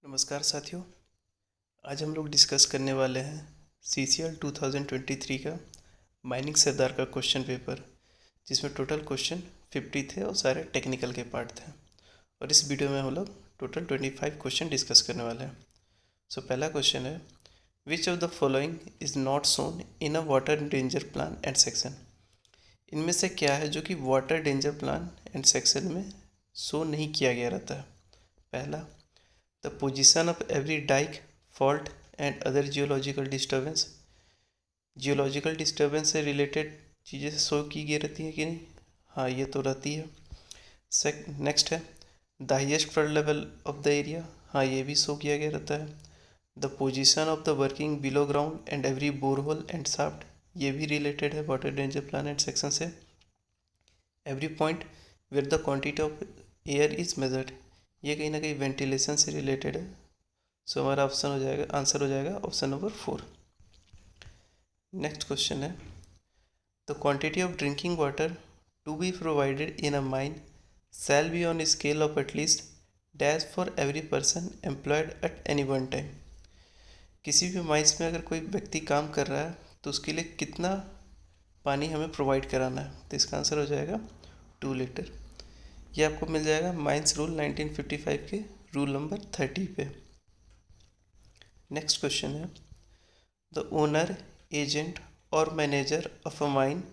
नमस्कार साथियों। आज हम लोग डिस्कस करने वाले हैं CCL 2023 का माइनिंग सरदार का क्वेश्चन पेपर, जिसमें टोटल क्वेश्चन 50 थे और सारे टेक्निकल के पार्ट थे। और इस वीडियो में हम लोग टोटल 25 क्वेश्चन डिस्कस करने वाले हैं। सो पहला क्वेश्चन है, which of the following is not shown in a water danger plan and section. इनमें से क्या है जो कि water danger plan and section में शो नहीं किया गया रहता है। पहला, the position of every dike, fault and other geological disturbance। Geological disturbance से रिलेटेड चीज़ें शो की गई रहती हैं कि नहीं? हाँ, ये तो रहती है। नेक्स्ट है the highest flood level of the area. हाँ, ये भी शो किया गया रहता है। The position of the working below ground and every borehole and shaft, ये भी रिलेटेड है water danger plan and section से। Every point where the quantity of air is measured, ये कहीं ना कहीं वेंटिलेशन से रिलेटेड है। सो हमारा ऑप्शन हो जाएगा, आंसर हो जाएगा ऑप्शन नंबर 4। नेक्स्ट क्वेश्चन है, the quantity of drinking water to be provided in a mine shall be on scale of at least dash for every person employed at any one time. किसी भी mines में अगर कोई व्यक्ति काम कर रहा है तो उसके लिए कितना पानी हमें प्रोवाइड कराना है, तो इसका आंसर हो जाएगा 2 लीटर। ये आपको मिल जाएगा माइंस रूल 1955 के रूल नंबर 30 पे। नेक्स्ट क्वेश्चन है, द ओनर, एजेंट और manager of a mine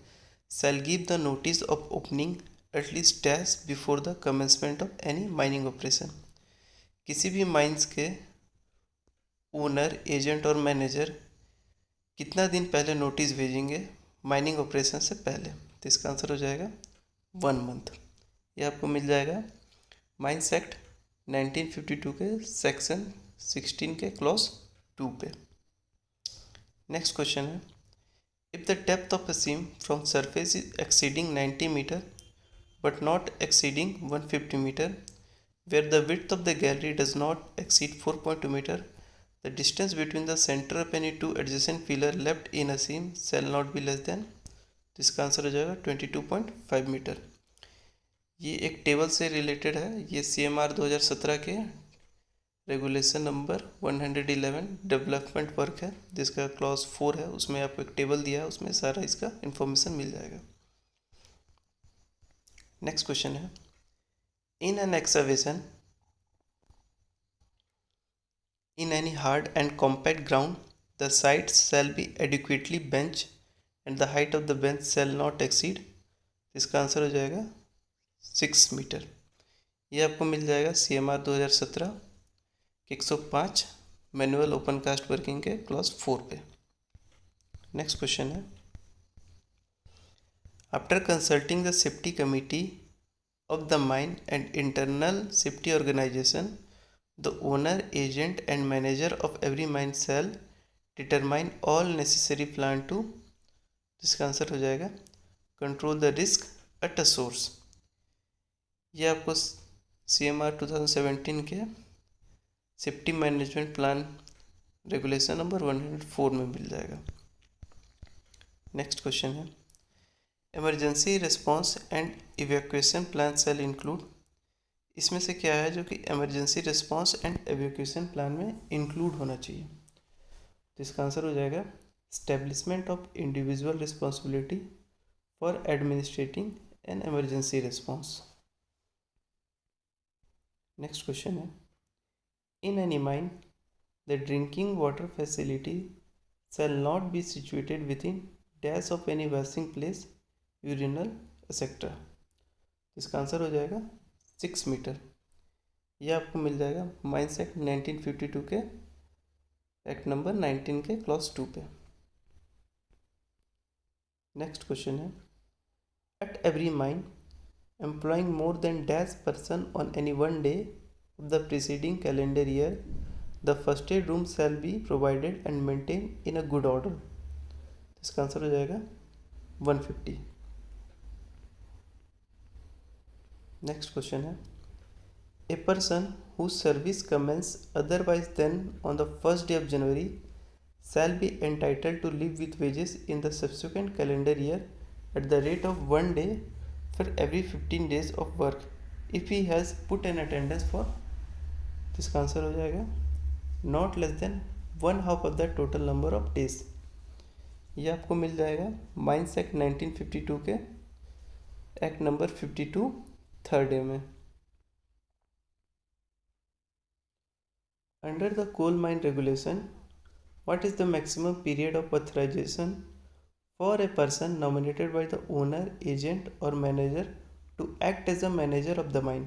shell give the notice of opening at least dash before the commencement of any mining operation. किसी भी माइंस के ओनर, एजेंट और manager कितना दिन पहले नोटिस भेजेंगे माइनिंग ऑपरेशन से पहले, तो इसका आंसर हो जाएगा 1 मंथ। ये आपको मिल जाएगा माइंस एक्ट 1952 के सेक्शन 16 के क्लॉज 2 पे। नेक्स्ट क्वेश्चन है, if the depth of a seam from surface is exceeding 90 metre but not exceeding 150 metre, where the width of the gallery does not exceed 4.2 metre, the distance between the centre of any two adjacent pillar left in a seam shall not be less than, तो इसका answer हो जाएगा 22.5 metre. ये एक table से related है। ये CMR 2017 के रेगुलेशन नंबर 111 डेवलपमेंट वर्क है, जिसका क्लॉज 4 है। उसमें आपको एक टेबल दिया है, उसमें सारा इसका इंफॉर्मेशन मिल जाएगा। नेक्स्ट क्वेश्चन है, in an excavation in any hard and compact ground the sides shall be adequately bench and the height of the bench shall not exceed, इसका आंसर हो जाएगा 6 मीटर। ये आपको मिल जाएगा CMR 2017 105 manual open cast working के clause 4 पे। Next question है, after consulting the safety committee of the mine and internal safety organisation the owner, agent and manager of every mine shall determine all necessary plan to, जिसका answer हो जाएगा control the risk at a source. ये आपको CMR 2017 के safety management plan regulation number 104 में मिल जाएगा। Next question है, emergency response and evacuation plan shall include, इसमें से क्या है जो कि emergency response and evacuation plan में इंक्लूड होना चाहिए, तो इसका आंसर हो जाएगा establishment of individual responsibility for administrating an emergency response. Next question है, in any mine the drinking water facility shall not be situated within dash of any washing place, urinal etc, इसका answer हो जाएगा 6 metre. यह आपको मिल जाएगा mines act 1952 के act number 19 के clause 2 पे। नेक्स्ट क्वेश्चन है, at every mine employing more than dash person on any one day of the preceding calendar year the first aid room shall be provided and maintained in a good order, इसका answer हो जाएगा 150। Next question है, a person whose service commence otherwise than on the first day of January shall be entitled to live with wages in the subsequent calendar year at the rate of 1 day for every 15 days of work if he has put an attendance for, इसका answer हो जाएगा not less then 1/2 of the total number of days. ये आपको मिल जाएगा mines act 1952 के act number 52 third A में। Under the coal mine regulation, what is the maximum period of authorization for a person nominated by the owner, agent or manager to act as a manager of the mine?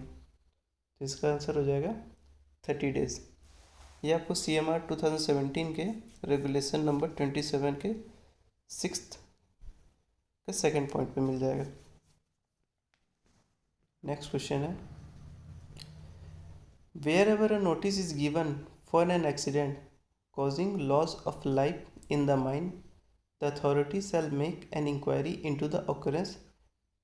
तो इसका answer हो जाएगा 30 days. ये आपको CMR 2017 के regulation number 27 के 6th के second point पे मिल जाएगा। नेक्स्ट क्वेश्चन है, wherever a notice is given for an accident causing loss of life in the mine, the authority shall make an inquiry into the occurrence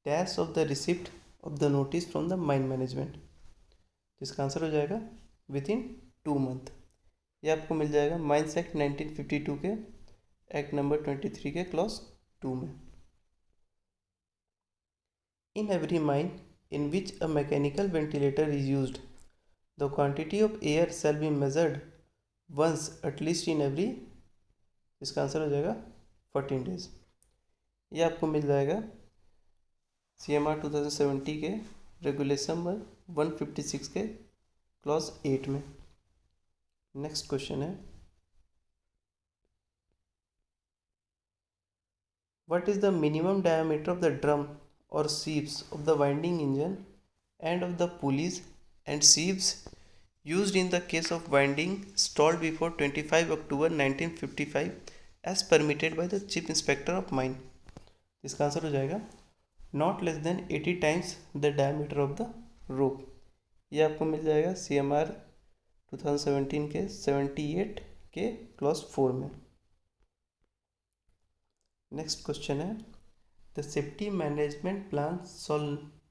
dash of the receipt of the notice from the mine management। तो इसका answer हो जाएगा with in 2 month. ये आपको मिल जाएगा mines act 1952 के act number 23 के clause 2 में। In every mine in which a mechanical ventilator is used, the quantity of air shall be measured once at least in every, इसका आंसर हो जाएगा 14 डेज। ये आपको मिल जाएगा CMR 2070 के रेगुलेशन नंबर 156 के क्लॉज 8 में। नेक्स्ट क्वेश्चन है, what is the minimum diameter of the drum और sheaves of the winding engine and of the pulleys and sheaves used in the case of winding stalled before 25 October 1955 as permitted by the Chief Inspector of Mine? इसका answer हो जाएगा not less than 80 times the diameter of the rope। ये आपको मिल जाएगा CMR 2017 के 78 के clause 4 में। Next question है, the safety management plan shawl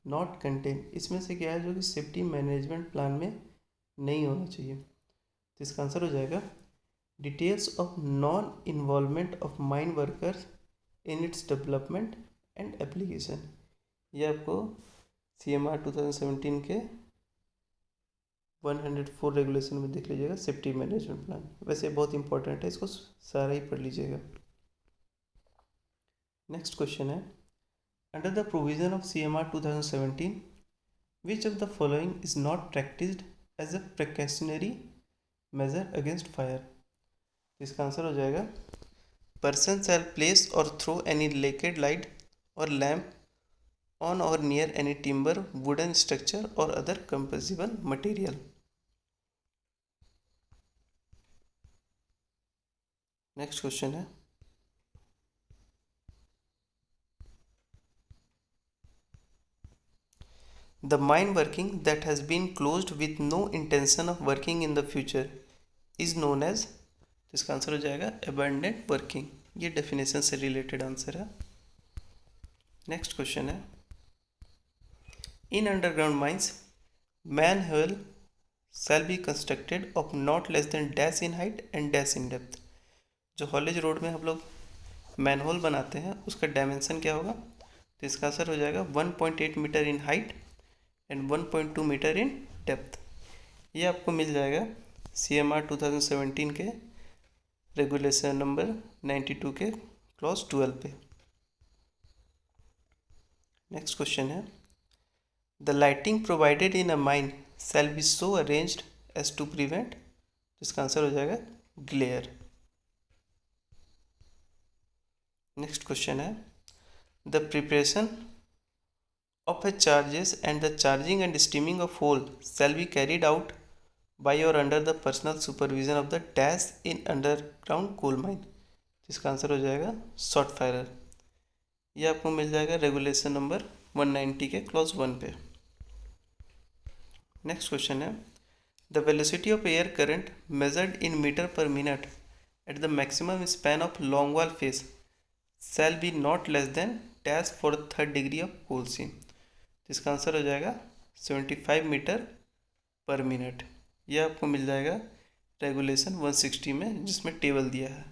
not contain, इसमें से क्या है जो कि सेफ्टी मैनेजमेंट प्लान में नहीं होना चाहिए? तो इसका आंसर हो जाएगा details of non involvement of mine workers in its development and application. ये आपको CMR 2017 के 104 रेगुलेशन में देख लीजिएगा, सेफ्टी मैनेजमेंट प्लान। वैसे बहुत इंपॉर्टेंट है, इसको सारा ही पढ़ लीजिएगा। नेक्स्ट क्वेश्चन है, under the provision of CMR 2017 which of the following is not practised as a precautionary measure against fire? इसका आंसर हो जाएगा पर्सन शैल प्लेस और थ्रो एनी लेकेड लाइट और लैम्प ऑन और near any timber, wooden structure और other combustible material. Next question है, the mine working that has been closed with no intention of working in the future is known as, इसका answer हो जाएगा abandoned working। ये definition से related answer है। Next question है, इन underground mines manhole shall be constructed of not less than dash in height and dash in depth. जो haulage road में हम लोग मैनहोल बनाते हैं उसका डायमेंशन क्या होगा? तो इसका आंसर हो जाएगा 1.8 metre in height and 1.2 metre in depth. ये आपको मिल जाएगा CMR 2017 के रेगुलेशन नंबर 92 के क्लॉज 12 पे। नेक्स्ट क्वेश्चन है, the lighting provided in a mine shall be so arranged as to prevent, इसका आंसर हो जाएगा ग्लेयर। नेक्स्ट क्वेश्चन है, the preparation of a charges and the charging and steaming of coal shall be carried out by or under the personal supervision of the dash in underground coal mine। जिसका answer हो जाएगा short firer. ये आपको मिल जाएगा regulation number 190 के clause 1 पे। Next question है, the velocity of air current measured in meter per minute at the maximum span of long wall face shall be not less than dash for 3rd degree of coal seam. इसका answer हो जाएगा 75 metre per minute. यह आपको मिल जाएगा regulation 160 में, जिसमें table दिया है,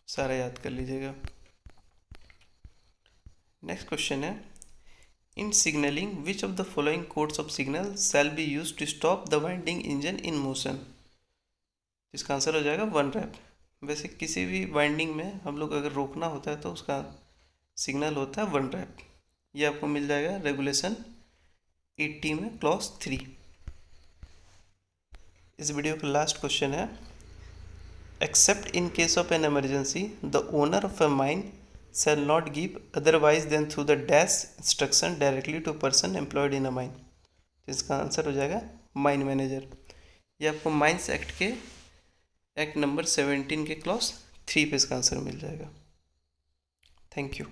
सारा याद कर लीजिएगा। नेक्स्ट क्वेश्चन है, in signalling which of the following codes of signal shall be use to stop the winding engine in motion? इसका आंसर हो जाएगा 1 रैप। वैसे किसी भी वाइंडिंग में हम लोग अगर रोकना होता है तो उसका सिग्नल होता है 1 रैप। ये आपको मिल जाएगा रेगुलेशन 80 में क्लॉज 3। इस वीडियो का लास्ट क्वेश्चन है, accept in case of an emergency the owner of a mine shall not give otherwise than through the dash instruction directly to person employed in a mine। तो इसका answer हो जाएगा mine manager. ये आपको mines act के act number 17 के clause 3 पे इसका आंसर मिल जाएगा। Thank you.